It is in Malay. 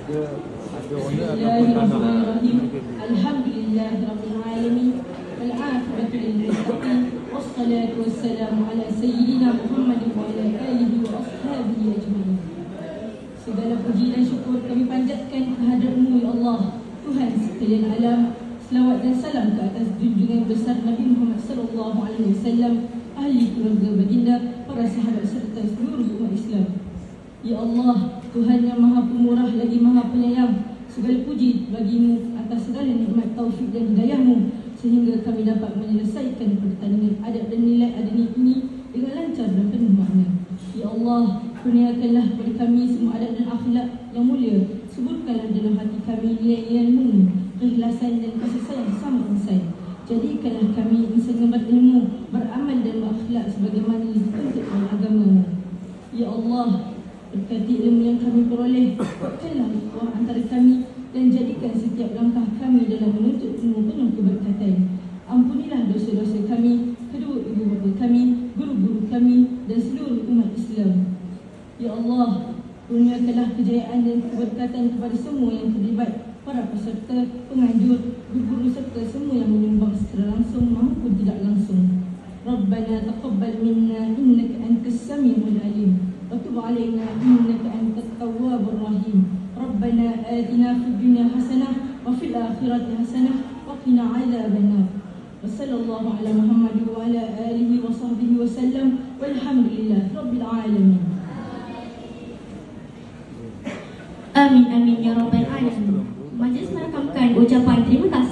Bismillahirrahmanirrahim. Alhamdulillahirabbil alamin. Wal 'aqibatu lil muttaqin. Wassalatu wassalamu ala sayyidina Muhammadin wa ala alihi wa ashabihi ajma'in. Segala puji dan syukur kami panjatkan kehadrat-Mu ya Allah, Tuhan sekalian alam. Selawat dan salam ke atas junjungan besar Nabi Muhammad sallallahu alaihi wasallam, ahli keluarga baginda, para sahabat serta seluruh umat Islam. Ya Allah, Tuhan yang Maha Pemurah lagi Maha Penyayang, segala puji bagi-Mu atas segala nikmat taufik dan hidayah-Mu sehingga kami dapat menyelesaikan pertandingan adab dan nilai adab ini dengan lancar dan penuh makna. Ya Allah, kurniakanlah kepada kami semua adab dan akhlak yang mulia. Suburkanlah dalam hati kami nilai-nilai-Mu, keikhlasan dan kasih sayang sama insan. Jadikanlah kami insan yang berilmu, beramal dan berakhlak sebagaimana dituntut oleh agama-Mu. Ya Allah, berkati ilmu yang kami peroleh, kuatkanlah ukhuwah antara kami dan jadikan setiap langkah kami dalam menuntut ilmu penuh keberkatan. Ampunilah dosa-dosa kami, kedua ibu bapa kami, guru-guru kami dan seluruh umat Islam. Ya Allah, kurniakanlah kejayaan dan keberkatan kepada semua yang terlibat, para peserta, penganjur, guru-guru serta semua yang menyumbang secara langsung maupun tidak langsung. Rabbana taqabbal minna innaka antas samiul alim wa tub alaina innaka antat tawwabur rahim. Rabbana atina fid dunya hasanah wa fil akhirati hasanah wa qina adzabannar. Wa sallallahu ala Muhammad wa ala alihi wa sahbihi wa sallam walhamdulillahi rabbil alamin. Amin amin ya rabbal alamin. Majlis merakamkan ucapan terima kasih